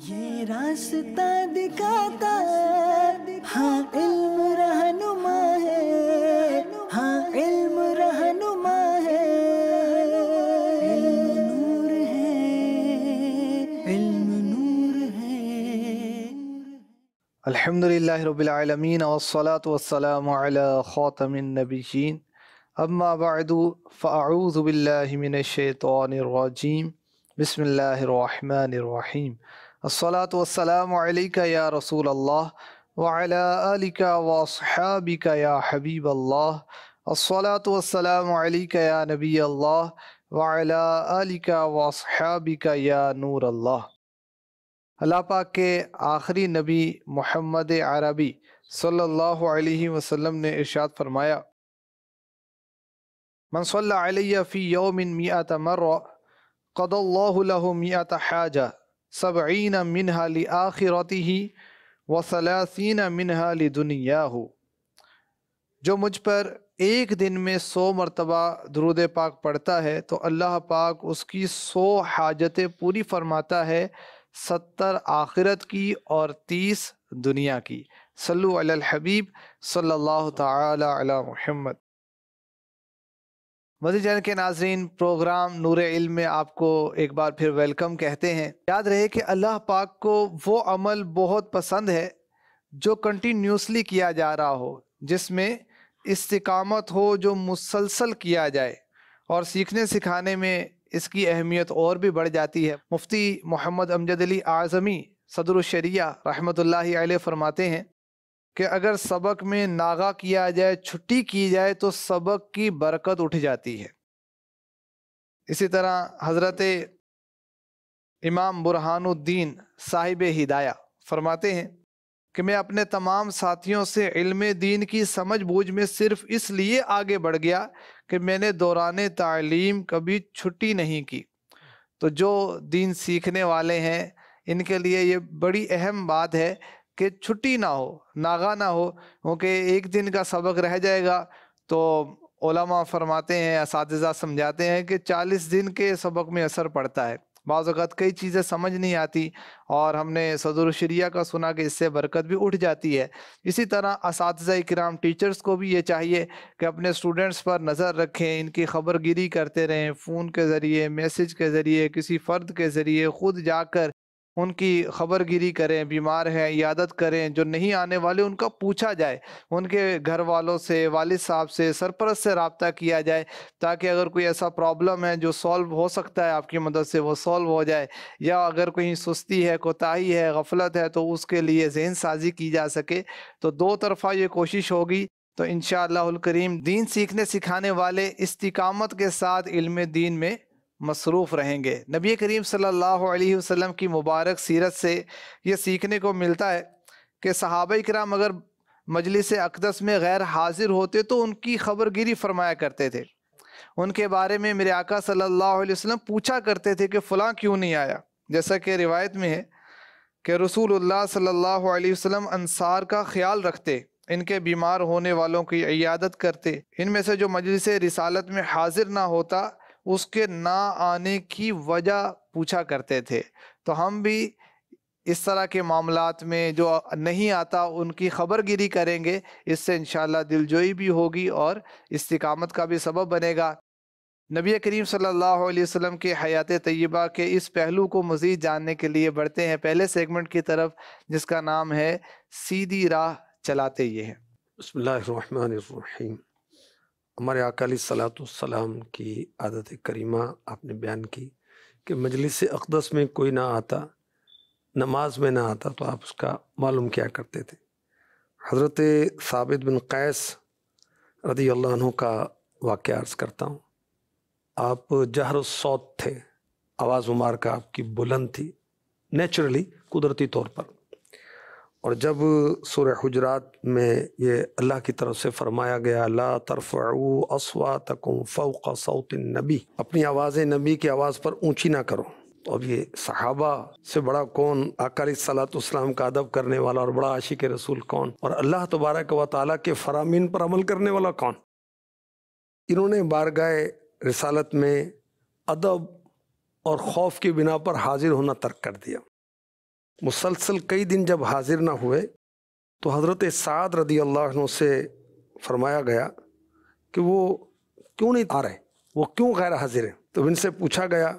یہ راستہ دکھاتا ہاں علم رہنما ہے، ہاں علم رہنما ہے، علم نور ہے، علم نور ہے۔ الحمدللہ رب العالمین والصلاة والسلام علی خاتم النبیین، اما بعد فاعوذ باللہ من الشیطان الرجیم، بسم اللہ الرحمن الرحیم۔ الصلاة والسلام علیک یا رسول اللہ وعلی آلک واصحابک یا حبیب اللہ۔ الصلاة والسلام علیک یا نبی اللہ وعلی آلک واصحابک یا نور اللہ۔ اللہ پاک کے آخری نبی محمد عربی صلی اللہ علیہ وسلم نے ارشاد فرمایا، من صلی علی فی یوم 100 مرہ قضى اللہ لہ 100 حاجہ 70 منہا لآخرتہ و30 منہا لدنیاہ۔ جو مجھ پر ایک دن میں 100 مرتبہ درود پاک پڑھتا ہے تو اللہ پاک اس کی 100 حاجتیں پوری فرماتا ہے، 70 آخرت کی اور 30 دنیا کی۔ صلو علی الحبیب صلی اللہ تعالی علی محمد۔ مدنی چینل کے ناظرین، پروگرام نور علم میں آپ کو ایک بار پھر ویلکم کہتے ہیں۔ یاد رہے کہ اللہ پاک کو وہ عمل بہت پسند ہے جو کنٹینیوسلی کیا جا رہا ہو، جس میں استقامت ہو، جو مسلسل کیا جائے، اور سیکھنے سکھانے میں اس کی اہمیت اور بھی بڑھ جاتی ہے۔ مفتی محمد امجد علی اعظمی صدر الشریعہ رحمۃ اللہ علیہ فرماتے ہیں کہ اگر سبق میں ناغہ کیا جائے، چھٹی کی جائے تو سبق کی برکت اٹھ جاتی ہے۔ اسی طرح حضرت امام برہان الدین صاحب ہدایہ فرماتے ہیں کہ میں اپنے تمام ساتھیوں سے علم دین کی سمجھ بوجھ میں صرف اس لیے آگے بڑھ گیا کہ میں نے دوران تعلیم کبھی چھٹی نہیں کی۔ تو جو دین سیکھنے والے ہیں ان کے لیے یہ بڑی اہم بات ہے کہ چھٹی نہ ہو، ناغہ نہ ہو، کیونکہ ایک دن کا سبق رہ جائے گا تو علماء فرماتے ہیں، اساتذہ سمجھاتے ہیں کہ 40 دن کے سبق میں اثر پڑتا ہے۔ بعض اوقات کئی چیزیں سمجھ نہیں آتی، اور ہم نے صدر الشریعہ کا سنا کہ اس سے برکت بھی اٹھ جاتی ہے۔ اسی طرح اساتذہ کرام، ٹیچرز کو بھی یہ چاہیے کہ اپنے اسٹوڈنٹس پر نظر رکھیں، ان کی خبر گیری کرتے رہیں، فون کے ذریعے، میسج کے ذریعے، کسی فرد کے ذریعے خود جا کر ان کی خبر گیری کریں، بیمار ہیں عیادت کریں، جو نہیں آنے والے ان کا پوچھا جائے، ان کے گھر والوں سے، والد صاحب سے، سرپرست سے رابطہ کیا جائے، تاکہ اگر کوئی ایسا پرابلم ہے جو سولو ہو سکتا ہے آپ کی مدد سے، وہ سولو ہو جائے، یا اگر کوئی سستی ہے، کوتاہی ہے، غفلت ہے تو اس کے لیے ذہن سازی کی جا سکے۔ تو دو طرفہ یہ کوشش ہوگی تو انشاءاللہ الکریم دین سیکھنے سکھانے والے استقامت کے ساتھ علم دین میں مصروف رہیں گے۔ نبی کریم صلی اللہ علیہ وسلم کی مبارک سیرت سے یہ سیکھنے کو ملتا ہے کہ صحابہ کرام اگر مجلس اقدس میں غیر حاضر ہوتے تو ان کی خبر گیری فرمایا کرتے تھے، ان کے بارے میں میرے آقا صلی اللہ علیہ وسلم پوچھا کرتے تھے کہ فلاں کیوں نہیں آیا۔ جیسا کہ روایت میں ہے کہ رسول اللہ صلی اللہ علیہ وسلم انصار کا خیال رکھتے، ان کے بیمار ہونے والوں کی عیادت کرتے، ان میں سے جو مجلس رسالت میں حاضر نہ ہوتا اس کے نہ آنے کی وجہ پوچھا کرتے تھے۔ تو ہم بھی اس طرح کے معاملات میں جو نہیں آتا ان کی خبر گیری کریں گے، اس سے انشاءاللہ دلجوئی بھی ہوگی اور استقامت کا بھی سبب بنے گا۔ نبی کریم صلی اللہ علیہ وسلم کے حیات طیبہ کے اس پہلو کو مزید جاننے کے لیے بڑھتے ہیں پہلے سیگمنٹ کی طرف، جس کا نام ہے سیدھی راہ چلاتے یہ ہیں۔ بسم اللہ الرحمن الرحیم۔ ہمارے آقا علیہ الصلوۃ والسلام کی عادت کریمہ آپ نے بیان کی کہ مجلس اقدس میں کوئی نہ آتا، نماز میں نہ آتا تو آپ اس کا معلوم کیا کرتے تھے۔ حضرت ثابت بن قیس رضی اللہ عنہ کا واقعہ عرض کرتا ہوں۔ آپ جہر الصوت تھے، آواز مبارکہ آپ کی بلند تھی، نیچرلی، قدرتی طور پر۔ اور جب سورہ حجرات میں یہ اللہ کی طرف سے فرمایا گیا لا ترفعوا اصواتکم فوق صوت النبی، اپنی آوازیں نبی کی آواز پر اونچی نہ کرو، تو اب یہ صحابہ سے بڑا کون، آقا علیہ الصلوۃ والسلام کا ادب کرنے والا اور بڑا عاشق رسول کون، اور اللہ تبارک و تعالیٰ کے فرامین پر عمل کرنے والا کون۔ انہوں نے بارگاہ رسالت میں ادب اور خوف کی بنا پر حاضر ہونا ترک کر دیا۔ مسلسل کئی دن جب حاضر نہ ہوئے تو حضرت سعد رضی اللہ عنہ سے فرمایا گیا کہ وہ کیوں نہیں آ رہے، وہ کیوں غیر حاضر ہیں؟ تو ان سے پوچھا گیا،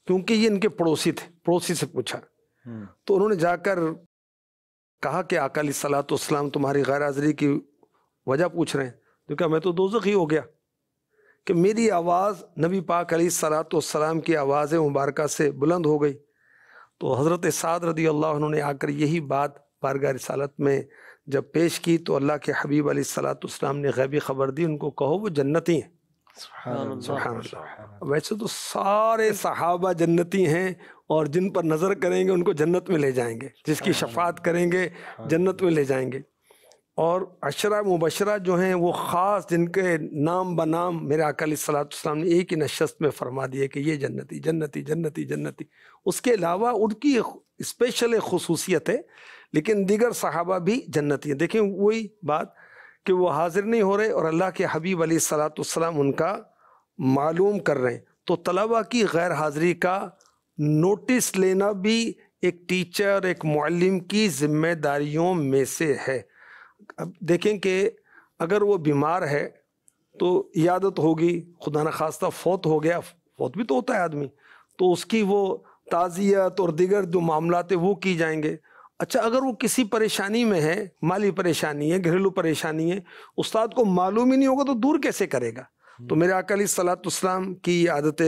کیونکہ یہ ان کے پڑوسی تھے، پڑوسی سے پوچھا تو انہوں نے جا کر کہا کہ آقا علیہ الصلوۃ والسلام تمہاری غیر حاضری کی وجہ پوچھ رہے ہیں۔ تو کہا میں تو دوزخی ہو گیا کہ میری آواز نبی پاک علیہ الصلوۃ والسلام کی آواز مبارکہ سے بلند ہو گئی۔ تو حضرت سعد رضی اللہ عنہ نے آ کر یہی بات بارگاہ رسالت میں جب پیش کی تو اللہ کے حبیب علیہ الصلوۃ والسلام نے غیبی خبر دی، ان کو کہو وہ جنتی ہیں۔ سبحان اللہ۔ ویسے تو سارے صحابہ جنتی ہیں اور جن پر نظر کریں گے ان کو جنت میں لے جائیں گے، جس کی شفاعت کریں گے جنت میں لے جائیں گے۔ اور عشرہ مبشرہ جو ہیں وہ خاص، جن کے نام بنام میرے آقا علیہ الصلوۃ والسلام نے ایک ہی نشست میں فرما دیے کہ یہ جنتی جنتی جنتی جنتی۔ اس کے علاوہ ان کی اسپیشل خصوصیت ہے، لیکن دیگر صحابہ بھی جنتی ہیں۔ دیکھیں وہی بات کہ وہ حاضر نہیں ہو رہے اور اللہ کے حبیب علیہ الصلوۃ والسلام ان کا معلوم کر رہے ہیں۔ تو طلبہ کی غیر حاضری کا نوٹس لینا بھی ایک ٹیچر، ایک معلم کی ذمہ داریوں میں سے ہے۔ اب دیکھیں کہ اگر وہ بیمار ہے تو عیادت ہوگی، خدا نخواستہ فوت ہو گیا، فوت بھی تو ہوتا ہے آدمی، تو اس کی وہ تعزیت اور دیگر جو معاملات ہیں وہ کی جائیں گے۔ اچھا اگر وہ کسی پریشانی میں ہے، مالی پریشانی ہے، گھریلو پریشانی ہے، استاد کو معلوم ہی نہیں ہوگا تو دور کیسے کرے گا؟ تو میرے آقا علیہ الصلوۃ والسلام کی یہ عادت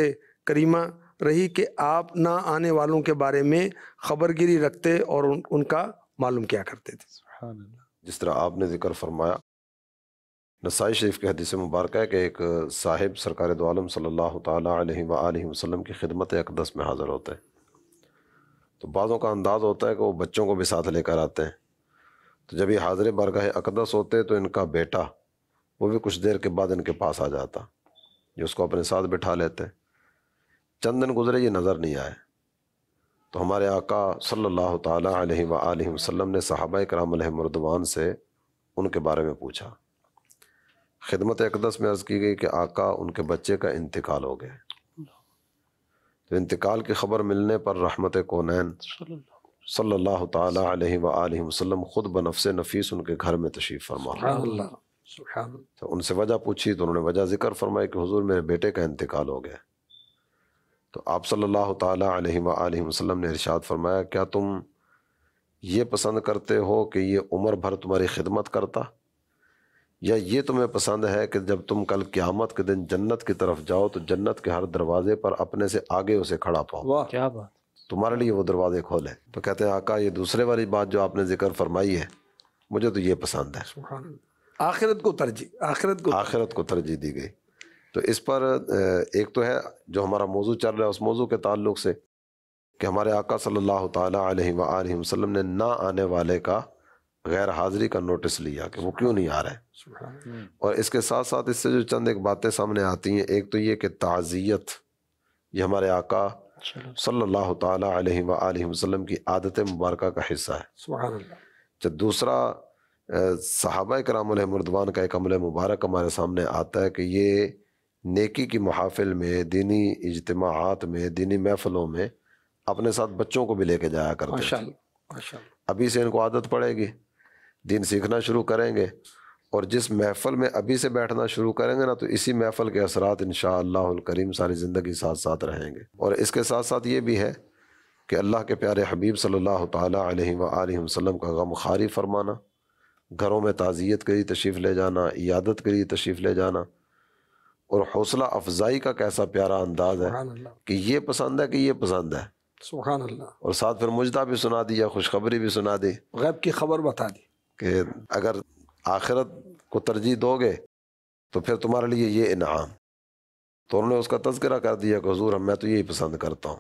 کریمہ رہی کہ آپ نہ آنے والوں کے بارے میں خبر گیری رکھتے اور ان کا معلوم کیا کرتے تھے۔ سبحان اللہ۔ جس طرح آپ نے ذکر فرمایا، نسائی شریف کے حدیث مبارکہ ہے کہ ایک صاحب سرکار دو عالم صلی اللہ تعالیٰ علیہ وآلہ وسلم کی خدمت اقدس میں حاضر ہوتے ہیں، تو بعضوں کا انداز ہوتا ہے کہ وہ بچوں کو بھی ساتھ لے کر آتے ہیں۔ تو جب یہ حاضر بارگاہ اقدس ہوتے تو ان کا بیٹا وہ بھی کچھ دیر کے بعد ان کے پاس آ جاتا، جو اس کو اپنے ساتھ بٹھا لیتے۔ چند دن گزرے، یہ نظر نہیں آئے، تو ہمارے آقا صلی اللہ تعالیٰ علیہ وآلہ وسلم نے صحابہ کرام علیہم رضوان سے ان کے بارے میں پوچھا۔ خدمت اقدس میں عرض کی گئی کہ آقا ان کے بچے کا انتقال ہو گیا۔ تو انتقال کی خبر ملنے پر رحمت کونین صلی اللہ تعالیٰ علیہ وآلہ وسلم خود بنفس نفیس ان کے گھر میں تشریف فرما۔ سبحان اللہ، سبحان اللہ۔ تو ان سے وجہ پوچھی تو انہوں نے وجہ ذکر فرمائی کہ حضور میرے بیٹے کا انتقال ہو گیا۔ تو آپ صلی اللہ تعالیٰ علیہ وآلہ وسلم نے ارشاد فرمایا، کیا تم یہ پسند کرتے ہو کہ یہ عمر بھر تمہاری خدمت کرتا، یا یہ تمہیں پسند ہے کہ جب تم کل قیامت کے دن جنت کی طرف جاؤ تو جنت کے ہر دروازے پر اپنے سے آگے اسے کھڑا پاؤ، واہ، کیا بات۔ تمہارے لیے وہ دروازے کھولے؟ تو کہتے ہیں آقا یہ دوسرے والی بات جو آپ نے ذکر فرمائی ہے مجھے تو یہ پسند ہے۔ سبحان اللہ۔ آخرت کو ترجیح، آخرت کو ترجیح دی گئی۔ تو اس پر ایک تو ہے جو ہمارا موضوع چل رہا ہے، اس موضوع کے تعلق سے کہ ہمارے آقا صلی اللہ تعالیٰ علیہ وآلہ وسلم نے نہ آنے والے کا غیر حاضری کا نوٹس لیا کہ وہ کیوں نہیں آ رہے۔ اور اس کے ساتھ ساتھ اس سے جو چند ایک باتیں سامنے آتی ہیں، ایک تو یہ کہ تعزیت یہ ہمارے آقا صلی اللہ تعالیٰ علیہ وآلہ وسلم کی عادت مبارکہ کا حصہ ہے۔ سبحان اللہ۔ جب دوسرا صحابہ کرام علیہم رضوان کا ایک عمل مبارک ہمارے سامنے آتا ہے کہ یہ نیکی کی محافل میں، دینی اجتماعات میں، دینی محفلوں میں اپنے ساتھ بچوں کو بھی لے کے جایا کرتے ہیں۔ ماشاء اللہ، ماشاء اللہ۔ ابھی سے ان کو عادت پڑے گی، دین سیکھنا شروع کریں گے، اور جس محفل میں ابھی سے بیٹھنا شروع کریں گے نا تو اسی محفل کے اثرات انشاءاللہ الکریم ساری زندگی ساتھ ساتھ رہیں گے۔ اور اس کے ساتھ ساتھ یہ بھی ہے کہ اللہ کے پیارے حبیب صلی اللہ تعالیٰ علیہ وآلہ وسلم کا غم خواری فرمانا، گھروں میں تعزیت کے لیے تشریف لے جانا، عیادت کے لیے تشریف لے جانا، اور حوصلہ افزائی کا کیسا پیارا انداز ہے سبحان اللہ، کہ یہ پسند ہے کہ یہ پسند ہے، سبحان اللہ۔ اور ساتھ پھر مجدہ بھی سنا دیا، خوشخبری بھی سنا دی غیب کی خبر بتا دی۔ کہ اگر آخرت کو ترجیح دو گے تو پھر تمہارے لیے یہ انعام۔ تو انہوں نے اس کا تذکرہ کر دیا کہ حضور میں تو یہی پسند کرتا ہوں۔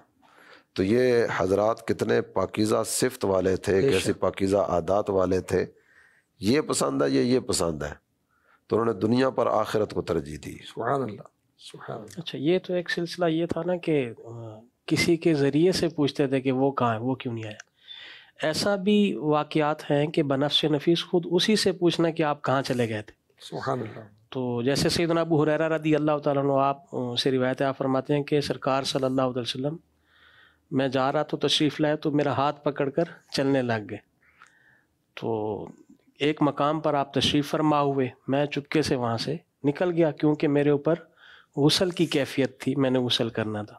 تو یہ حضرات کتنے پاکیزہ صفت والے تھے، کیسی پاکیزہ عادات والے تھے، یہ پسند ہے یہ پسند ہے، تو انہوں نے دنیا پر آخرت کو ترجیح دی۔ سبحان اللہ، سبحان اللہ۔ اچھا یہ تو ایک سلسلہ یہ تھا نا کہ کسی کے ذریعے سے پوچھتے تھے کہ وہ کہاں ہے، وہ کیوں نہیں آیا۔ ایسا بھی واقعات ہیں کہ بنفس نفیس خود اسی سے پوچھنا کہ آپ کہاں چلے گئے تھے۔ سبحان اللہ۔ تو جیسے سیدنا ابو ہریرہ رضی اللہ تعالیٰ عنہ آپ سے روایت آپ فرماتے ہیں کہ سرکار صلی اللہ علیہ وسلم میں جا رہا تو تشریف لائے تو میرا ہاتھ پکڑ کر چلنے لگ گئے. تو ایک مقام پر آپ تشریف فرما ہوئے, میں چپکے سے وہاں سے نکل گیا کیونکہ میرے اوپر غسل کی کیفیت تھی, میں نے غسل کرنا تھا.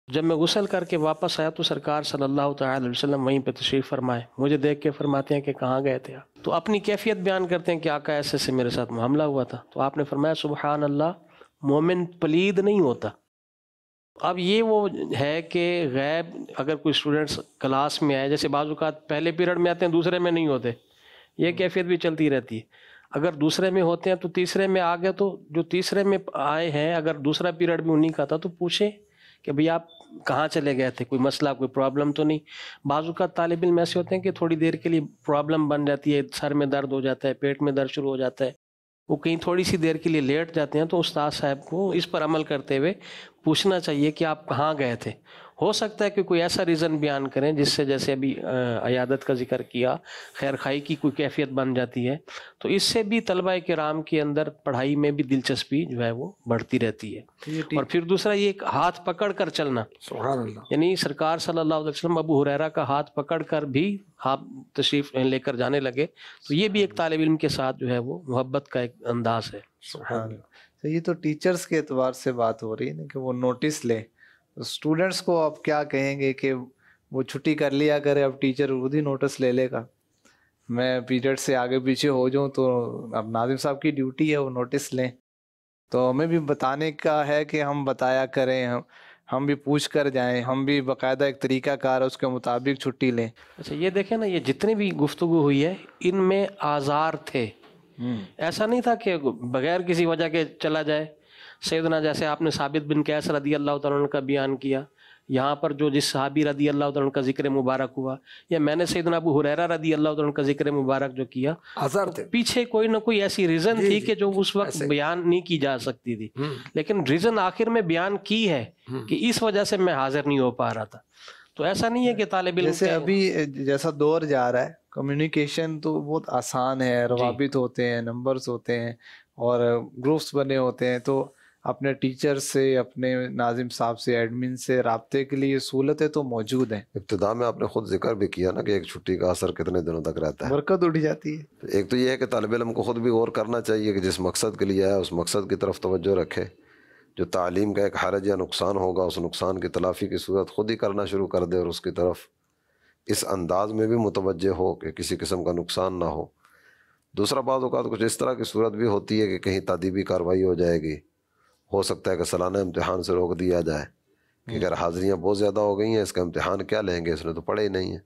جب میں غسل کر کے واپس آیا تو سرکار صلی اللہ تعالی علیہ وسلم وہیں پہ تشریف فرمائے. مجھے دیکھ کے فرماتے ہیں کہ کہاں گئے تھے آپ؟ تو اپنی کیفیت بیان کرتے ہیں کہ آقا ایسے سے میرے ساتھ معاملہ ہوا تھا. تو آپ نے فرمایا سبحان اللہ, مومن پلید نہیں ہوتا. اب یہ وہ ہے کہ غیب اگر کوئی اسٹوڈنٹس کلاس میں آئے, جیسے بعض اوقات پہلے پیریڈ میں آتے ہیں دوسرے میں نہیں ہوتے, یہ کیفیت بھی چلتی رہتی ہے. اگر دوسرے میں ہوتے ہیں تو تیسرے میں آ گئے, تو جو تیسرے میں آئے ہیں اگر دوسرا پیریڈ بھی انہیں کا تھا تو پوچھیں کہ بھئی آپ کہاں چلے گئے تھے, کوئی مسئلہ کوئی پرابلم تو نہیں. بعض اوقات طالب علم ایسے ہوتے ہیں کہ تھوڑی دیر کے لیے پرابلم بن جاتی ہے, سر میں درد ہو جاتا ہے, پیٹ میں درد شروع ہو جاتا ہے, وہ کہیں تھوڑی سی دیر کے لیے لیٹ جاتے ہیں. تو استاد صاحب کو اس پر عمل کرتے ہوئے پوچھنا چاہیے کہ آپ کہاں گئے تھے. ہو سکتا ہے کہ کوئی ایسا ریزن بیان کریں جس سے, جیسے ابھی عیادت کا ذکر کیا, خیر خائی کی کوئی کیفیت بن جاتی ہے, تو اس سے بھی طلبہ کرام کے اندر پڑھائی میں بھی دلچسپی جو ہے وہ بڑھتی رہتی ہے. اور پھر دوسرا یہ ہاتھ پکڑ کر چلنا, سبحان اللہ. یعنی سرکار صلی اللہ علیہ وسلم ابو ہریرہ کا ہاتھ پکڑ کر بھی آپ تشریف لے کر جانے لگے, تو یہ بھی ایک طالب علم کے ساتھ جو ہے وہ محبت کا ایک انداز ہے. سبحان اللہ. تو یہ تو ٹیچرز کے اعتبار سے بات ہو رہی ہے نا کہ وہ نوٹس لیں. اسٹوڈنٹس کو آپ کیا کہیں گے کہ وہ چھٹی کر لیا کرے, اب ٹیچر خود ہی نوٹس لے لے گا. میں پیریڈ سے آگے پیچھے ہو جاؤں تو اب ناظم صاحب کی ڈیوٹی ہے وہ نوٹس لیں. تو ہمیں بھی بتانے کا ہے کہ ہم بتایا کریں, ہم بھی پوچھ کر جائیں, ہم بھی باقاعدہ ایک طریقہ کار ہے اس کے مطابق چھٹی لیں. اچھا یہ دیکھیں نا, یہ جتنی بھی گفتگو ہوئی ہے ان میں آزار تھے. ایسا نہیں تھا کہ بغیر کسی وجہ کے چلا جائے. سیدنا جیسے آپ نے ثابت بن قیس رضی اللہ تعالیٰ عنہ کا بیان کیا, یہاں پر جو جس صحابی رضی اللہ تعالیٰ عنہ کا ذکر مبارک ہوا, یا میں نے سیدنا ابو ہریرہ رضی اللہ تعالیٰ عنہ کا ذکر مبارک جو کیا, آزار تھے, پیچھے کوئی نہ کوئی ایسی ریزن تھی کہ جو اس وقت ایسے بیان نہیں کی جا سکتی تھی, لیکن ریزن آخر میں بیان کی ہے کہ اس وجہ سے میں حاضر نہیں ہو پا رہا تھا. تو ایسا نہیں ہے کہ طالب علم جیسے ابھی جیسا دور جا رہا ہے, کمیونیکیشن تو بہت آسان ہے, روابط ہوتے ہیں, نمبرز ہوتے ہیں اور گروپس بنے ہوتے ہیں, تو اپنے ٹیچر سے, اپنے ناظم صاحب سے, ایڈمن سے رابطے کے لیے سہولتیں تو موجود ہیں. ابتدا میں آپ نے خود ذکر بھی کیا نا کہ ایک چھٹی کا اثر کتنے دنوں تک رہتا ہے, برکت اٹھ جاتی ہے. ایک تو یہ ہے کہ طالب علم کو خود بھی غور کرنا چاہیے کہ جس مقصد کے لیے آیا اس مقصد کی طرف توجہ رکھے. جو تعلیم کا ایک حرج یا نقصان ہوگا اس نقصان کی تلافی کی صورت خود ہی کرنا شروع کر دے, اور اس کی طرف اس انداز میں بھی متوجہ ہو کہ کسی قسم کا نقصان نہ ہو. دوسرا بعض اوقات کچھ اس طرح کی صورت بھی ہوتی ہے کہ کہیں تادیبی کارروائی ہو جائے گی, ہو سکتا ہے کہ سالانہ امتحان سے روک دیا جائے کہ اگر حاضریاں بہت زیادہ ہو گئی ہیں اس کا امتحان کیا لیں گے, اس نے تو پڑھے ہی نہیں ہے,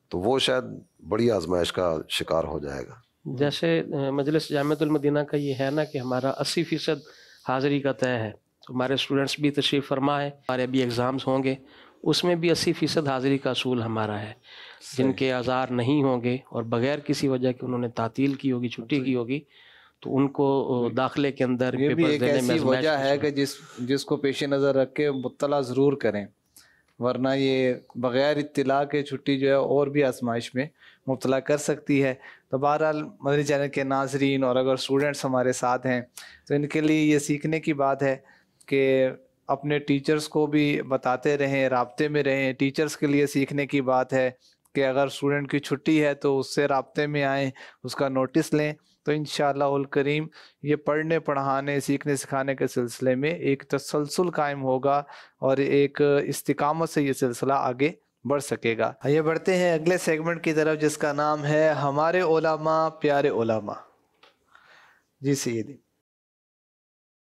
تو وہ شاید بڑی آزمائش کا شکار ہو جائے گا. جیسے مجلس جامعۃ المدینہ کا یہ ہے نا کہ ہمارا 80% حاضری کا طے ہے, تو ہمارے اسٹوڈنٹس بھی تشریف فرما ہے, ہمارے ابھی ایگزامز ہوں گے, اس میں بھی 80% حاضری کا اصول ہمارا ہے. جن کے اعذار نہیں ہوں گے اور بغیر کسی وجہ کے انہوں نے تعطیل کی ہوگی, چھٹی کی ہوگی, تو ان کو داخلے کے اندر یہ بھی ایک ایسی وجہ ہے کہ جس کو پیش نظر رکھ کے مطلع ضرور کریں, ورنہ یہ بغیر اطلاع کے چھٹی جو ہے اور بھی آزمائش میں مبتلا کر سکتی ہے. تو بہرحال مدنی چینل کے ناظرین اور اگر اسٹوڈنٹس ہمارے ساتھ ہیں تو ان کے لیے یہ سیکھنے کی بات ہے کہ اپنے ٹیچرز کو بھی بتاتے رہیں, رابطے میں رہیں. ٹیچرز کے لیے سیکھنے کی بات ہے کہ اگر اسٹوڈنٹ کی چھٹی ہے تو اس سے رابطے میں آئیں, اس کا نوٹس لیں, تو انشاءاللہ الکریم یہ پڑھنے پڑھانے سیکھنے سکھانے کے سلسلے میں ایک تسلسل قائم ہوگا اور ایک استقامت سے یہ سلسلہ آگے بڑھ سکے گا. آئیے بڑھتے ہیں اگلے سیگمنٹ کی طرف جس کا نام ہے ہمارے علماء پیارے علماء. جی سیدی.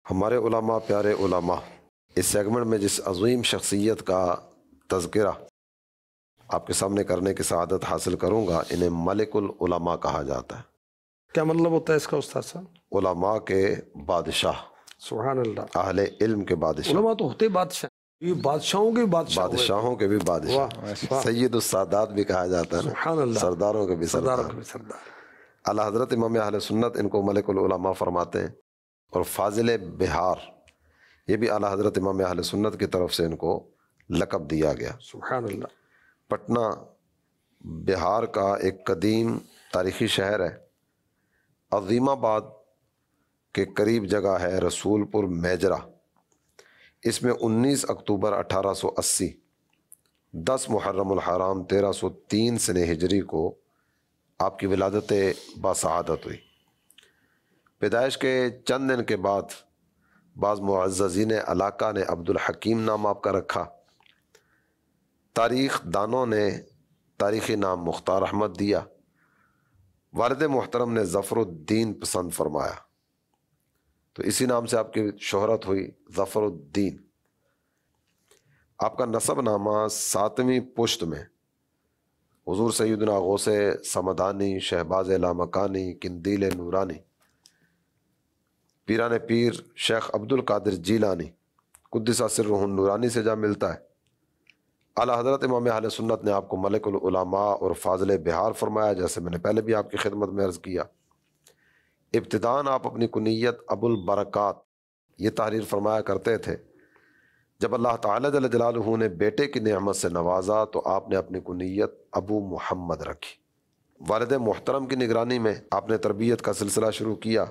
ہمارے علماء پیارے علماء, اس سیگمنٹ میں جس عظیم شخصیت کا تذکرہ آپ کے سامنے کرنے کی سعادت حاصل کروں گا, انہیں ملک العلماء کہا جاتا ہے. کیا مطلب ہوتا ہے اس کا استاد صاحب؟ علماء کے بادشاہ, سبحان اللہ. اہل علم کے بادشاہ. علماء تو ہوتے بادشاہ, یہ بادشاہوں کے بادشاہ, بادشاہوں کے بھی بادشاہ, سید السادات بھی کہا جاتا ہے, سبحان اللہ, سرداروں کے بھی سردار. اعلیٰ حضرت امام اہل سنت ان کو ملک العلماء فرماتے ہیں, اور فاضل بہار یہ بھی اعلیٰ حضرت امام اہل سنت کی طرف سے ان کو لقب دیا گیا. سبحان اللہ. پٹنہ بہار کا ایک قدیم تاریخی شہر ہے. عظیم آباد کے قریب جگہ ہے رسول پور میجرہ. اس میں 19 اکتوبر 1880 10 محرم الحرام 1303 سنہ ہجری کو آپ کی ولادت باسعادت ہوئی۔ پیدائش کے چند دن کے بعد بعض معززین علاقہ نے عبدالحکیم نام آپ کا رکھا۔ تاریخ دانوں نے تاریخی نام مختار احمد دیا۔ والد محترم نے ظفر الدین پسند فرمایا، تو اسی نام سے آپ کی شہرت ہوئی، ظفر الدین۔ آپ کا نسب نامہ 7ویں پشت میں حضور سیدنا غوث سمدانی، شہباز لامکانی، قندیل نورانی، پیران پیر شیخ عبد القادر جیلانی قدس سرہ النورانی سے جا ملتا ہے۔ اعلیٰ حضرت امام اہل سنت نے آپ کو ملک العلماء اور فاضل بہار فرمایا، جیسے میں نے پہلے بھی آپ کی خدمت میں عرض کیا۔ ابتداءً آپ اپنی کنیت ابو البرکات یہ تحریر فرمایا کرتے تھے۔ جب اللہ تعالیٰ جل جلالہ نے بیٹے کی نعمت سے نوازا تو آپ نے اپنی کنیت ابو محمد رکھی۔ والد محترم کی نگرانی میں آپ نے تربیت کا سلسلہ شروع کیا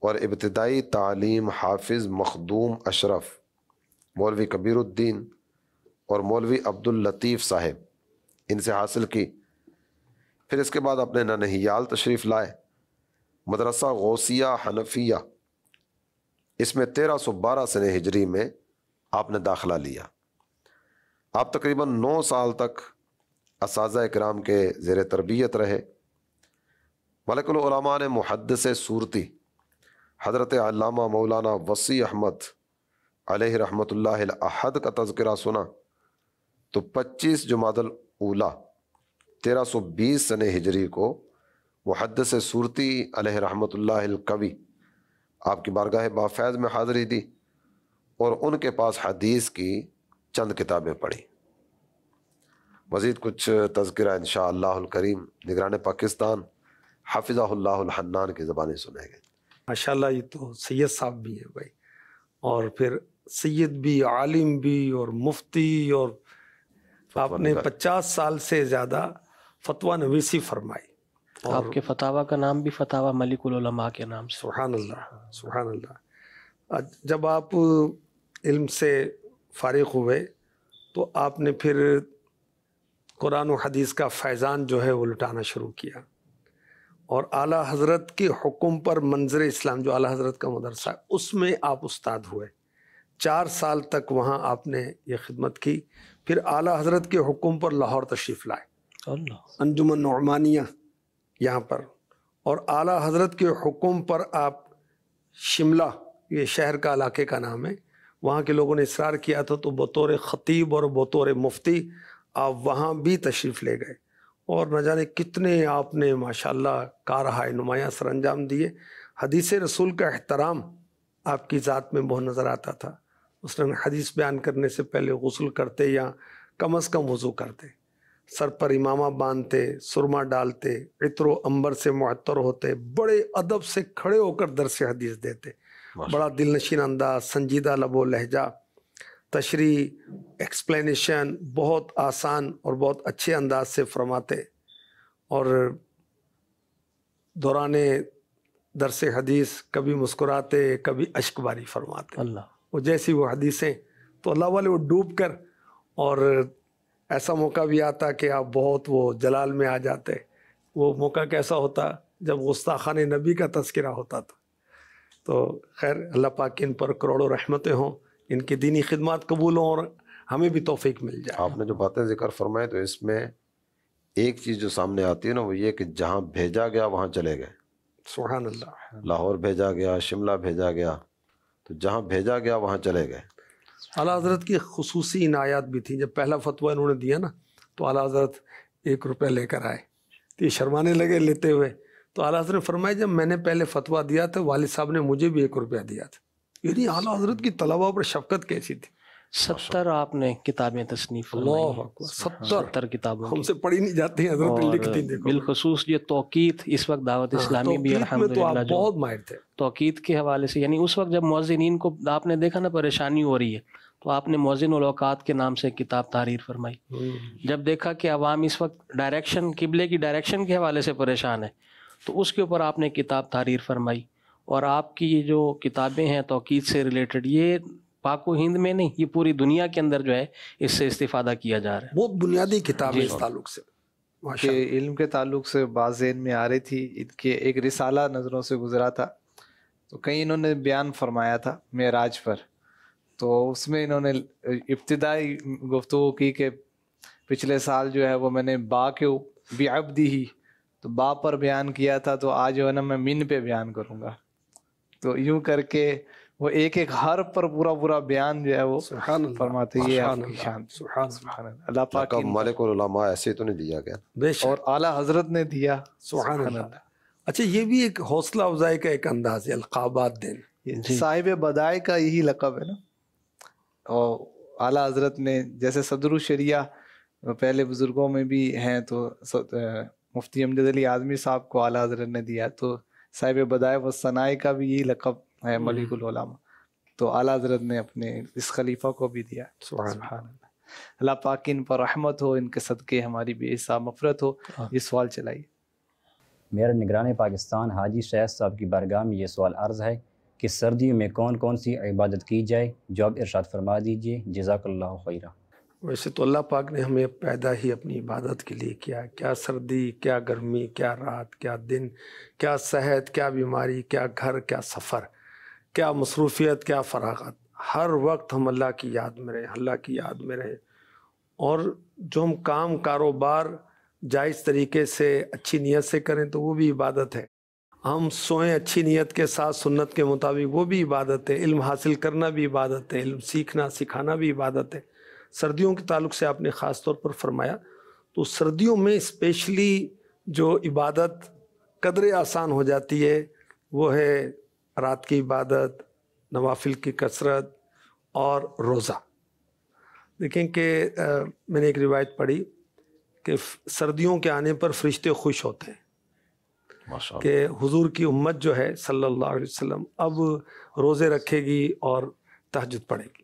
اور ابتدائی تعلیم حافظ مخدوم اشرف، مولوی کبیر الدین اور مولوی عبد اللطیف صاحب ان سے حاصل کی۔ پھر اس کے بعد اپنے ننہیال تشریف لائے، مدرسہ غوثیہ حنفیہ، اس میں 1312 سنہ ہجری میں آپ نے داخلہ لیا۔ آپ تقریباً 9 سال تک اساتذہ کرام کے زیر تربیت رہے۔ ملک العلماء نے محدث صورتی حضرت علامہ مولانا وسیع احمد علیہ رحمۃ اللہ الاحد کا تذکرہ سنا تو 25 جمادی الاولیٰ 1320 سنہ ہجری کو محدث صورتی علیہ رحمۃ اللہ القوی آپ کی بارگاہ بافیض میں حاضری دی اور ان کے پاس حدیث کی چند کتابیں پڑھی۔ مزید کچھ تذکرہ انشاءاللہ الکریم نگران پاکستان حافظہ اللہ الحنان کی زبانی سنے گے۔ ماشاءاللہ، یہ تو سید صاحب بھی ہیں بھائی، اور پھر سید بھی، عالم بھی اور مفتی، اور آپ نے 50 سال سے زیادہ فتویٰ نویسی فرمائی۔ آپ کے فتاویٰ کا نام بھی فتاویٰ ملک العلماء کے نام سے۔ سبحان اللہ، سبحان اللہ۔ جب آپ علم سے فارغ ہوئے تو آپ نے پھر قرآن و حدیث کا فیضان جو ہے وہ لٹانا شروع کیا، اور اعلیٰ حضرت کے حکم پر منظر اسلام جو اعلیٰ حضرت کا مدرسہ ہے اس میں آپ استاد ہوئے۔ 4 سال تک وہاں آپ نے یہ خدمت کی۔ پھر اعلیٰ حضرت کے حکم پر لاہور تشریف لائے، اللہ، انجمن نعمانیہ یہاں پر، اور اعلیٰ حضرت کے حکم پر آپ شملہ، یہ شہر کا علاقے کا نام ہے، وہاں کے لوگوں نے اصرار کیا تھا تو بطور خطیب اور بطور مفتی آپ وہاں بھی تشریف لے گئے، اور نہ جانے کتنے آپ نے ماشاءاللہ کارہائے نمایاں سر انجام دیے۔ حدیث رسول کا احترام آپ کی ذات میں بہت نظر آتا تھا۔ اس نے حدیث بیان کرنے سے پہلے غسل کرتے یا کم از کم وضو کرتے، سر پر امامہ باندھتے، سرما ڈالتے، عطر و عنبر سے معطر ہوتے، بڑے ادب سے کھڑے ہو کر درس حدیث دیتے، بڑا دل نشین انداز، سنجیدہ لب و لہجہ، تشریح، ایکسپلینیشن بہت آسان اور بہت اچھے انداز سے فرماتے، اور دوران درس حدیث کبھی مسکراتے کبھی اشک باری فرماتے۔ اللہ، وہ جیسی وہ حدیثیں تو اللہ والے وہ ڈوب کر، اور ایسا موقع بھی آتا کہ آپ بہت وہ جلال میں آ جاتے۔ وہ موقع کیسا ہوتا جب گستاخان نبی کا تذکرہ ہوتا تھا۔ تو خیر، اللہ پاک ان پر کروڑوں رحمتیں ہوں، ان کی دینی خدمات قبول ہوں اور ہمیں بھی توفیق مل جائے۔ آپ نے جو باتیں ذکر فرمائے تو اس میں ایک چیز جو سامنے آتی ہے نا وہ یہ کہ جہاں بھیجا گیا وہاں چلے گئے۔ سبحان اللہ۔ لاہور بھیجا گیا، شملہ بھیجا گیا، تو جہاں بھیجا گیا وہاں چلے گئے۔ اعلیٰ حضرت کی خصوصی عنایات بھی تھیں۔ جب پہلا فتویٰ انہوں نے دیا نا تو اعلیٰ حضرت 1 روپیہ لے کر آئے، تو یہ شرمانے لگے لیتے ہوئے، تو اعلیٰ حضرت نے فرمایا جب میں نے پہلے فتویٰ دیا تھا والد صاحب نے مجھے بھی 1 روپیہ دیا تھا۔ یعنی اعلیٰ حضرت کی طلباء پر شفقت کیسی تھی۔ 70 آپ نے کتابیں تصنیف فرمائی اللہ ہیں۔ اکبر، 70 کتابوں ہم کی، سے پڑھی نہیں جاتی ہیں، حضرت اور لکھتی دیکھو۔ بالخصوص یہ توقید، اس وقت دعوت اسلامی بھی توقید میں تو الحمدللہ آپ جو بہت ماہر تھے۔ توقید کے حوالے سے، یعنی اس وقت جب مؤذنین کو آپ نے دیکھا نا پریشانی ہو رہی ہے تو آپ نے مؤذن الاوقات کے نام سے کتاب تحریر فرمائی۔ جب دیکھا کہ عوام اس وقت ڈائریکشن، قبلے کی ڈائریکشن کے حوالے سے پریشان ہے تو اس کے اوپر آپ نے کتاب تحریر فرمائی، اور آپ کی یہ جو کتابیں ہیں توقید سے ریلیٹڈ، یہ پاک و ہند میں نہیں، یہ پوری دنیا کے اندر جو ہے اس سے استفادہ کیا جا رہا ہے. بہت بنیادی کتاب ہے اس تعلق سے. کہ علم کے تعلق سے بات ذہن میں آ رہی تھی، ان کے ایک رسالہ نظروں سے گزرا تھا، تو کہیں انہوں نے بیان فرمایا تھا معراج پر، تو اس میں انہوں نے ابتدائی گفتگو کی کہ پچھلے سال جو ہے وہ میں نے با کے بعبدی ہی، تو با پر بیان کیا تھا، تو آج جو ہے نا میں من پہ بیان کروں گا. تو یوں کر کے وہ ایک ایک حرف پر پورا بیان جو ہے وہ فرماتے. یہ آپ کی شان. سبحان اللہ. اللہ پاک ملک العلماء ایسے تو نہیں دیا گیا، بے شک اور اعلیٰ حضرت نے دیا. سبحان اللہ. اچھا یہ بھی ایک حوصلہ افزائی کا ایک انداز ہے، القابات دینا. صاحب بدائے کا یہی لقب ہے نا. اور اعلیٰ حضرت نے جیسے صدر الشریعہ پہلے بزرگوں میں بھی ہیں، تو مفتی امجد علی اعظمی صاحب کو اعلیٰ حضرت نے دیا، تو صاحب بدائے و ثناء کا بھی یہی لقب ہے ملک العلماء، تو اعلیٰ حضرت نے اپنے اس خلیفہ کو بھی دیا. سبحان اللہ. اللہ پاک ان پر رحمت ہو، ان کے صدقے ہماری بے حساب مغفرت ہو. یہ سوال چلائیے. میرا نگران پاکستان حاجی شیخ صاحب کی بارگاہ میں یہ سوال عرض ہے کہ سردیوں میں کون کون سی عبادت کی جائے، جو آپ ارشاد فرما دیجئے. جزاک اللہ خیرہ. ویسے تو اللہ پاک نے ہمیں پیدا ہی اپنی عبادت کے لیے کیا. کیا سردی، کیا گرمی، کیا رات، کیا دن، کیا صحت، کیا بیماری، کیا گھر، کیا سفر، کیا مصروفیت، کیا فراغت، ہر وقت ہم اللہ کی یاد میں رہیں، اللہ کی یاد میں رہیں. اور جو ہم کام کاروبار جائز طریقے سے اچھی نیت سے کریں تو وہ بھی عبادت ہے. ہم سوئیں اچھی نیت کے ساتھ سنت کے مطابق، وہ بھی عبادت ہے. علم حاصل کرنا بھی عبادت ہے، علم سیکھنا سکھانا بھی عبادت ہے. سردیوں کے تعلق سے آپ نے خاص طور پر فرمایا، تو سردیوں میں اسپیشلی جو عبادت قدرے آسان ہو جاتی ہے وہ ہے رات کی عبادت، نوافل کی کثرت اور روزہ. دیکھیں کہ میں نے ایک روایت پڑھی کہ سردیوں کے آنے پر فرشتے خوش ہوتے ہیں کہ حضور کی امت جو ہے صلی اللہ علیہ وسلم اب روزے رکھے گی اور تہجد پڑھے گی،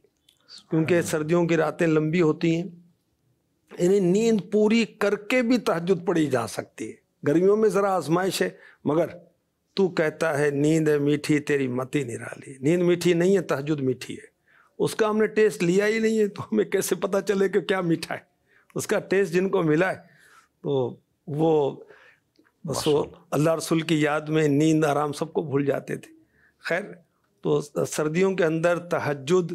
کیونکہ سردیوں کی راتیں لمبی ہوتی ہیں، انہیں نیند پوری کر کے بھی تہجد پڑھی جا سکتی ہے. گرمیوں میں ذرا آزمائش ہے، مگر تو کہتا ہے نیند ہے میٹھی تیری متی نرالی. نیند میٹھی نہیں ہے، تہجد میٹھی ہے. اس کا ہم نے ٹیسٹ لیا ہی نہیں ہے، تو ہمیں کیسے پتہ چلے کہ کیا میٹھا ہے. اس کا ٹیسٹ جن کو ملا ہے تو وہ بس وہ اللہ رسول کی یاد میں نیند آرام سب کو بھول جاتے تھے. خیر، تو سردیوں کے اندر تہجد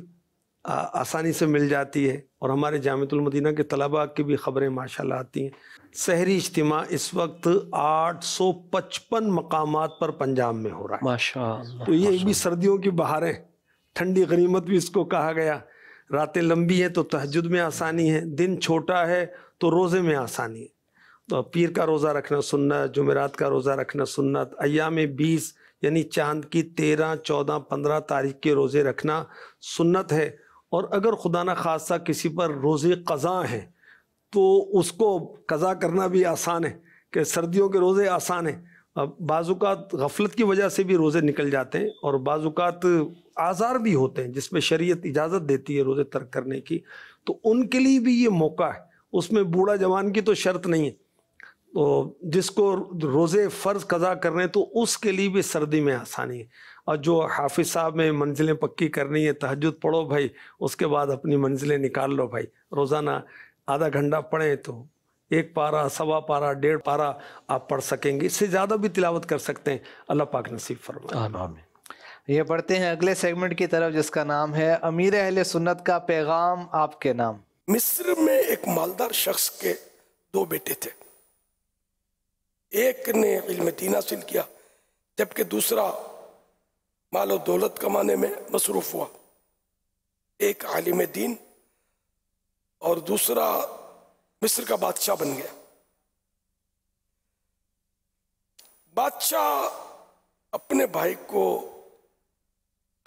آسانی سے مل جاتی ہے. اور ہمارے جامعۃ المدینہ کے طلباء کی بھی خبریں ماشاءاللہ آتی ہیں. سحری اجتماع اس وقت 855 مقامات پر پنجاب میں ہو رہا ہے ماشاءاللہ. تو یہ بھی سردیوں کی بہاریں، ٹھنڈی غنیمت بھی اس کو کہا گیا. راتیں لمبی ہیں تو تہجد میں آسانی ہے، دن چھوٹا ہے تو روزے میں آسانی ہے. تو پیر کا روزہ رکھنا سنت، جمعرات کا روزہ رکھنا سنت، ایام 20 یعنی چاند کی 13، 14، 15 تاریخ کے روزے رکھنا سنت ہے. اور اگر خدا نہ خواستہ کسی پر روزے قضا ہیں تو اس کو قضا کرنا بھی آسان ہے، کہ سردیوں کے روزے آسان ہیں. بعض اوقات غفلت کی وجہ سے بھی روزے نکل جاتے ہیں، اور بعض اوقات آزار بھی ہوتے ہیں جس میں شریعت اجازت دیتی ہے روزے ترک کرنے کی، تو ان کے لیے بھی یہ موقع ہے. اس میں بوڑھا جوان کی تو شرط نہیں ہے. تو جس کو روزے فرض قضا کرنے تو اس کے لیے بھی سردی میں آسانی ہے. اور جو حافظ صاحب میں منزلیں پکی کرنی ہے، تہجد پڑھو بھائی، اس کے بعد اپنی منزلیں نکال لو بھائی. روزانہ آدھا گھنٹہ پڑھیں تو 1 پارہ، 1.25 پارہ، 1.5 پارہ آپ پڑھ سکیں گے. اس سے زیادہ بھی تلاوت کر سکتے ہیں. اللہ پاک نصیب فرمائے. آمین. یہ پڑھتے ہیں اگلے سیگمنٹ کی طرف، جس کا نام ہے امیر اہل سنت کا پیغام آپ کے نام. مصر میں ایک مالدار شخص کے 2 بیٹے تھے. ایک نے علم دین حاصل کیا، جبکہ دوسرا مال و دولت کمانے میں مصروف ہوا. ایک عالم دین اور دوسرا مصر کا بادشاہ بن گیا. بادشاہ اپنے بھائی کو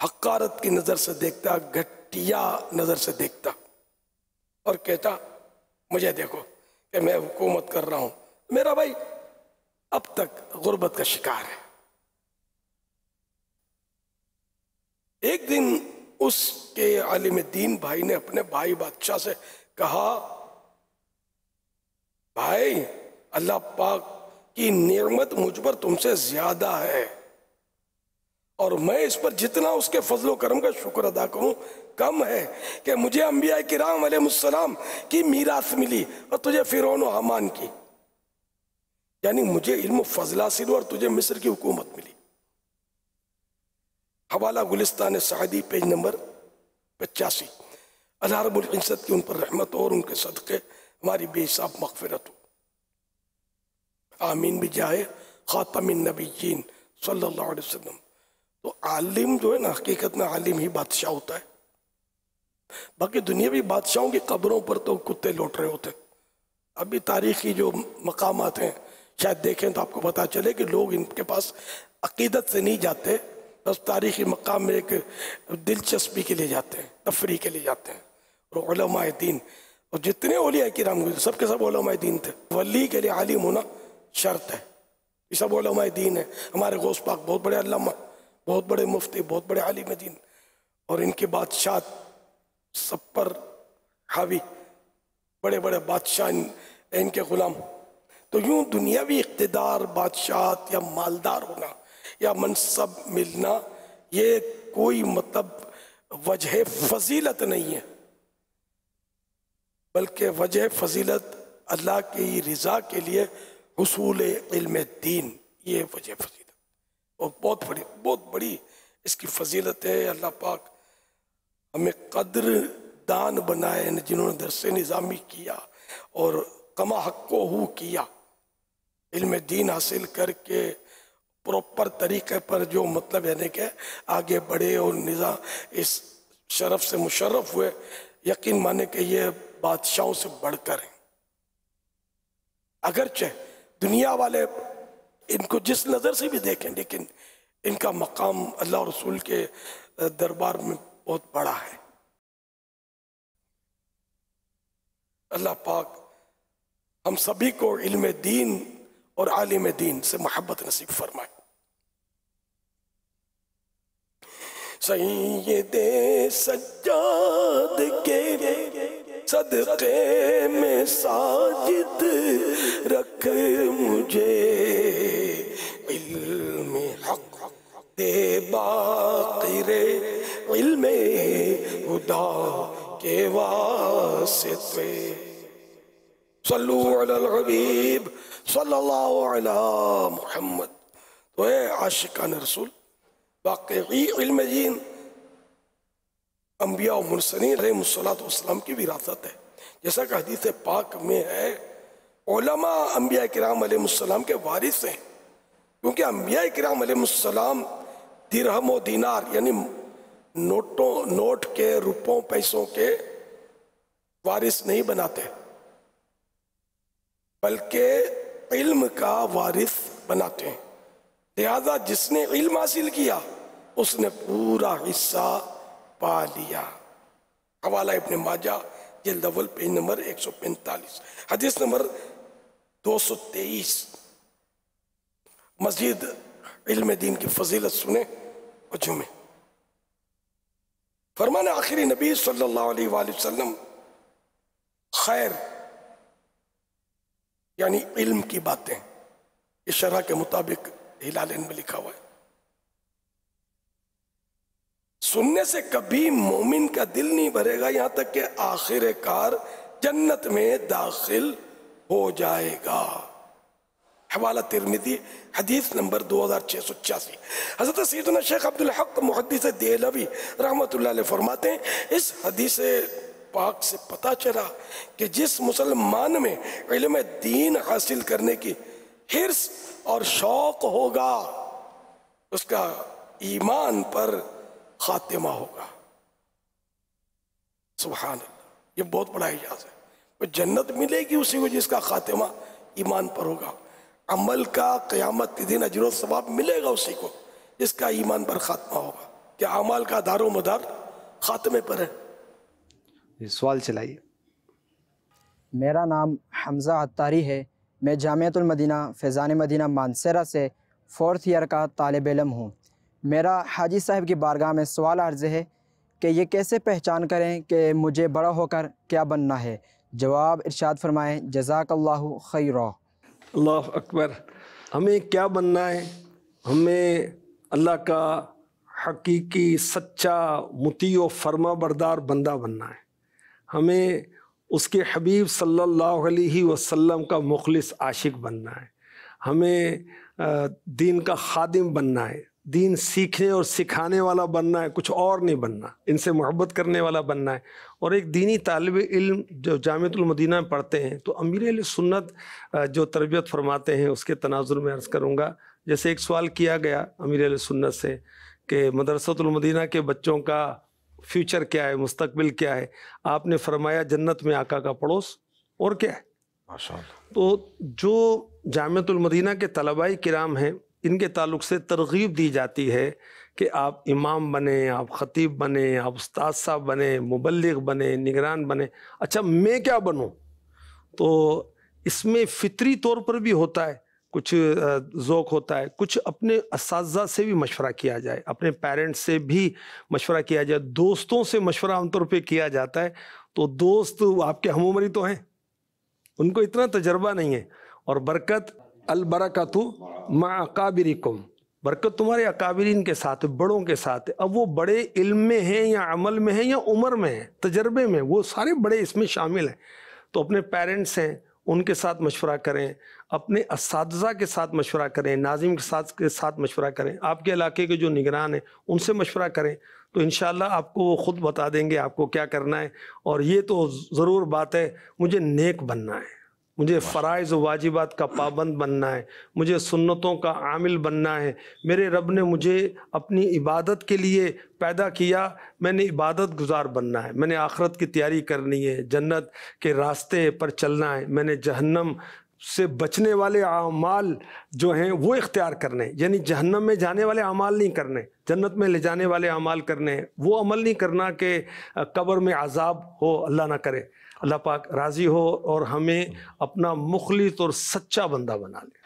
حقارت کی نظر سے دیکھتا، گھٹیا نظر سے دیکھتا، اور کہتا مجھے دیکھو کہ میں حکومت کر رہا ہوں، میرا بھائی اب تک غربت کا شکار ہے. ایک دن اس کے عالم دین بھائی نے اپنے بھائی بادشاہ سے کہا، بھائی اللہ پاک کی نعمت مجھ پر تم سے زیادہ ہے، اور میں اس پر جتنا اس کے فضل و کرم کا شکر ادا کروں کم ہے کہ مجھے انبیاء کرام علیہ السلام کی میراث ملی اور تجھے فرعون و حامان کی، یعنی مجھے علم و فضل حاصل ہوا اور تجھے مصر کی حکومت ملی۔ حوالہ گلستان سعدی پیج نمبر 85۔ اللہ رب العزت کی ان پر رحمت اور ان کے صدقے ہماری بے حساب مغفرت ہو، آمین بجائے خاتم النبیین صلی اللہ علیہ وسلم۔ تو عالم جو ہے نا، حقیقت میں عالم ہی بادشاہ ہوتا ہے، باقی دنیاوی بادشاہوں کی قبروں پر تو کتے لوٹ رہے ہوتے ہیں۔ ابھی تاریخی جو مقامات ہیں شاید دیکھیں تو آپ کو پتا چلے کہ لوگ ان کے پاس عقیدت سے نہیں جاتے، بس تاریخی مقام میں ایک دلچسپی کے لیے جاتے ہیں، تفریح کے لیے جاتے ہیں۔ اور علماء دین اور جتنے اولیاء کرام سب کے سب علماء دین تھے۔ ولی کے لیے عالم ہونا شرط ہے، یہ سب علماء دین ہیں۔ ہمارے غوث پاک بہت بڑے علامہ، بہت بڑے مفتی، بہت بڑے عالم دین، اور ان کے بادشاہ سب پر حاوی، بڑے بڑے بادشاہ ان کے غلام۔ تو یوں دنیاوی اقتدار، بادشاہت یا مالدار ہونا یا منصب ملنا، یہ کوئی مطلب وجہ فضیلت نہیں ہے، بلکہ وجہ فضیلت اللہ کی رضا کے لیے حصول علم دین، یہ وجہ فضیلت، اور بہت بڑی اس کی فضیلت ہے۔ اللہ پاک ہمیں قدر دان بنائے، جنہوں نے درس نظامی کیا اور کما حق کو ہو کیا، علم دین حاصل کر کے پروپر طریقے پر جو مطلب یعنی کہ آگے بڑھے اور نظام اس شرف سے مشرف ہوئے، یقین مانے کہ یہ بادشاہوں سے بڑھ کر ہیں۔ اگرچہ دنیا والے ان کو جس نظر سے بھی دیکھیں، لیکن ان کا مقام اللہ اور رسول کے دربار میں بہت بڑا ہے۔ اللہ پاک ہم سبھی کو علم دین اور عالم دین سے محبت نصیب فرمائے۔ سید سجاد کے صدقے میں ساجد رکھ مجھے، علم حق دے باقر علم خدا کے واسطے۔ صلو علی الحبیب صلی اللہ علی محمد۔ تو اے عاشقان رسول، واقعی علم دین انبیاء و مرسلین علیہ السلام کی وراثت ہے، جیسا کہ حدیث پاک میں ہے علماء انبیاء کرام علیہ السلام کے وارث ہیں، کیونکہ انبیاء کرام علیہ السلام درہم و دینار یعنی نوٹ کے، روپوں پیسوں کے وارث نہیں بناتے، بلکہ علم کا وارث بناتے ہیں۔ لہذا جس نے علم حاصل کیا اس نے پورا حصہ پا لیا۔ حوالہ ابن ماجہ جلد اول پیج نمبر 145، حدیث نمبر 223۔ مزید علم دین کی فضیلت سنیں اور جھومیں۔ فرمان آخری نبی صلی اللہ علیہ وآلہ وسلم، خیر یعنی علم کی باتیں، یہ شرح کے مطابق ہلالین میں لکھا ہوا ہے۔ سننے سے کبھی مومن کا دل نہیں بھرے گا یہاں تک کہ آخر کار جنت میں داخل ہو جائے گا۔ حوالہ ترمذی حدیث نمبر 2686۔ حضرت سیدنا شیخ عبدالحق محدث دہلوی رحمۃ اللہ علیہ فرماتے ہیں، اس حدیث پاک سے پتہ چلا کہ جس مسلمان میں علم دین حاصل کرنے کی حرص اور شوق ہوگا اس کا ایمان پر خاتمہ ہوگا۔ سبحان اللہ، یہ بہت بڑا اعجاز ہے۔ وہ جنت ملے گی اسی کو جس کا خاتمہ ایمان پر ہوگا، عمل کا قیامت کے دن اجر و ثواب ملے گا اسی کو جس کا ایمان پر خاتمہ ہوگا۔ کیا اعمال کا دار و مدار خاتمے پر ہے؟ سوال چلائیے۔ میرا نام حمزہ عطاری ہے، میں جامعۃ المدینہ فیضان مدینہ مانسہرہ سے 4th ایئر کا طالب علم ہوں۔ میرا حاجی صاحب کی بارگاہ میں سوال عرض ہے کہ یہ کیسے پہچان کریں کہ مجھے بڑا ہو کر کیا بننا ہے؟ جواب ارشاد فرمائیں، جزاک اللہ خیرا۔ اللہ اکبر۔ ہمیں کیا بننا ہے؟ ہمیں اللہ کا حقیقی سچا مطیع و فرما بردار بندہ بننا ہے، ہمیں اس کے حبیب صلی اللہ علیہ وسلم کا مخلص عاشق بننا ہے، ہمیں دین کا خادم بننا ہے، دین سیکھنے اور سکھانے والا بننا ہے، کچھ اور نہیں بننا، ان سے محبت کرنے والا بننا ہے۔ اور ایک دینی طالب علم جو جامعۃ المدینہ میں پڑھتے ہیں تو امیر اہل سنت جو تربیت فرماتے ہیں اس کے تناظر میں عرض کروں گا، جیسے ایک سوال کیا گیا امیر اہل سنت سے کہ مدرسۃ المدینہ کے بچوں کا فیوچر کیا ہے، مستقبل کیا ہے؟ آپ نے فرمایا جنت میں آقا کا پڑوس، اور کیا ہے؟ ماشاءاللہ۔ تو جو جامعۃ المدینہ کے طلباء کرام ہیں ان کے تعلق سے ترغیب دی جاتی ہے کہ آپ امام بنیں، آپ خطیب بنیں، آپ استاد صاحب بنیں، مبلغ بنیں، نگران بنیں۔ اچھا میں کیا بنوں؟ تو اس میں فطری طور پر بھی ہوتا ہے، کچھ ذوق ہوتا ہے، کچھ اپنے اساتذہ سے بھی مشورہ کیا جائے، اپنے پیرنٹس سے بھی مشورہ کیا جائے، دوستوں سے مشورہ عام طور پہ کیا جاتا ہے۔ تو دوست آپ کے ہم عمری تو ہیں، ان کو اتنا تجربہ نہیں ہے۔ اور برکت البرکۃ مع اکابرکم، برکت تمہارے اکابرین کے ساتھ، بڑوں کے ساتھ ہے۔ اب وہ بڑے علم میں ہیں یا عمل میں ہیں یا عمر میں ہیں، تجربے میں، وہ سارے بڑے اس میں شامل ہیں۔ تو اپنے پیرنٹس ہیں ان کے ساتھ مشورہ کریں، اپنے اساتذہ کے ساتھ مشورہ کریں، ناظم کے ساتھ مشورہ کریں، آپ کے علاقے کے جو نگران ہیں ان سے مشورہ کریں، تو انشاءاللہ آپ کو وہ خود بتا دیں گے آپ کو کیا کرنا ہے۔ اور یہ تو ضرور بات ہے، مجھے نیک بننا ہے، مجھے فرائض و واجبات کا پابند بننا ہے، مجھے سنتوں کا عامل بننا ہے۔ میرے رب نے مجھے اپنی عبادت کے لیے پیدا کیا، میں نے عبادت گزار بننا ہے، میں نے آخرت کی تیاری کرنی ہے، جنت کے راستے پر چلنا ہے، میں نے جہنم سے بچنے والے اعمال جو ہیں وہ اختیار کرنے، یعنی جہنم میں جانے والے اعمال نہیں کرنے، جنت میں لے جانے والے اعمال کرنے ہیں۔ وہ عمل نہیں کرنا کہ قبر میں عذاب ہو، اللہ نہ کرے، اللہ پاک راضی ہو اور ہمیں اپنا مخلص اور سچا بندہ بنا لے۔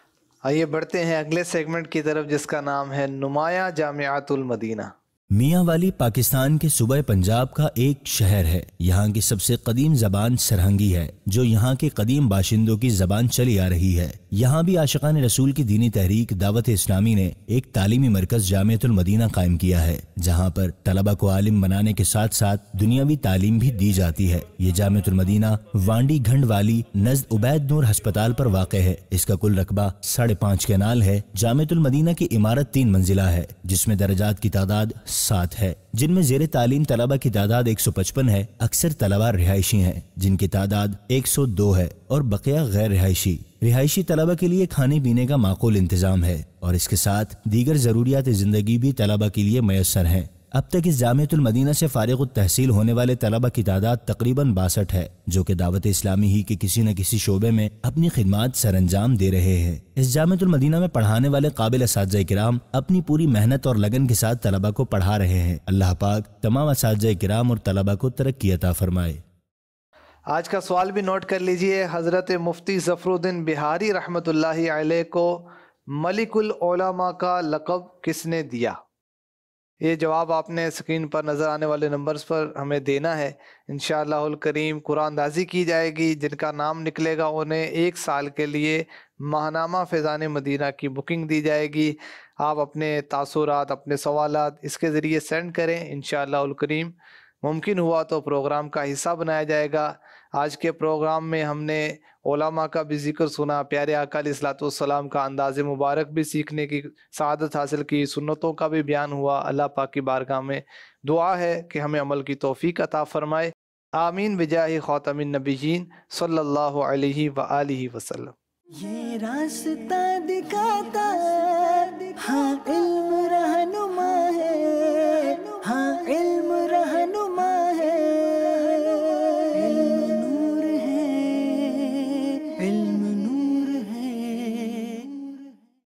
آئیے بڑھتے ہیں اگلے سیگمنٹ کی طرف جس کا نام ہے نمایاں جامعۃ المدینہ۔ میاں والی پاکستان کے صوبہ پنجاب کا ایک شہر ہے۔ یہاں کی سب سے قدیم زبان سرہنگی ہے جو یہاں کے قدیم باشندوں کی زبان چلی آ رہی ہے۔ یہاں بھی عاشقان رسول کی دینی تحریک دعوت اسلامی نے ایک تعلیمی مرکز جامعۃ المدینہ قائم کیا ہے جہاں پر طلبہ کو عالم بنانے کے ساتھ ساتھ دنیاوی تعلیم بھی دی جاتی ہے۔ یہ جامعۃ المدینہ وانڈی گھنڈ والی نزد عبید نور ہسپتال پر واقع ہے۔ اس کا کل رقبہ 5.5 کنال ہے۔ جامعۃ المدینہ کی عمارت 3 منزلہ ہے جس میں درجات کی تعداد 7 ہے، جن میں زیر تعلیم طلبہ کی تعداد 155 ہے۔ اکثر طلبہ رہائشی ہیں جن کی تعداد 102 ہے اور بقیہ غیر رہائشی۔ رہائشی طلبہ کے لیے کھانے پینے کا معقول انتظام ہے اور اس کے ساتھ دیگر ضروریات زندگی بھی طلبہ کے لیے میسر ہیں۔ اب تک اس جامعۃ المدینہ سے فارغ التحصیل ہونے والے طلبہ کی تعداد تقریباً 62 ہے جو کہ دعوت اسلامی ہی کے کسی نہ کسی شعبے میں اپنی خدمات سر انجام دے رہے ہیں۔ اس جامعۃ المدینہ میں پڑھانے والے قابل اساتذہ کرام اپنی پوری محنت اور لگن کے ساتھ طلبہ کو پڑھا رہے ہیں۔ اللہ پاک تمام اساتذہ کرام اور طلبہ کو ترقی عطا فرمائے۔ آج کا سوال بھی نوٹ کر لیجئے۔ حضرت مفتی ظفر الدین بہاری رحمۃ اللہ علیہ کو ملک العلماء کا لقب کس نے دیا؟ یہ جواب آپ نے اسکرین پر نظر آنے والے نمبرز پر ہمیں دینا ہے۔ انشاءاللہ الکریم قرآن اندازی کی جائے گی، جن کا نام نکلے گا انہیں 1 سال کے لیے ماہنامہ فیضان مدینہ کی بکنگ دی جائے گی۔ آپ اپنے تاثرات، اپنے سوالات اس کے ذریعے سینڈ کریں، انشاءاللہ الکریم ممکن ہوا تو پروگرام کا حصہ بنایا جائے گا۔ آج کے پروگرام میں ہم نے علماء کا بھی ذکر سنا، پیارے آقا علیہ الصلوۃ والسلام کا انداز مبارک بھی سیکھنے کی سعادت حاصل کی، سنتوں کا بھی بیان ہوا۔ اللہ پاک کی بارگاہ میں دعا ہے کہ ہمیں عمل کی توفیق عطا فرمائے، آمین بجاہ خاتم النبیین صلی اللہ علیہ وآلہ وسلم۔ یہ راستہ دکھاتا ہے ہاں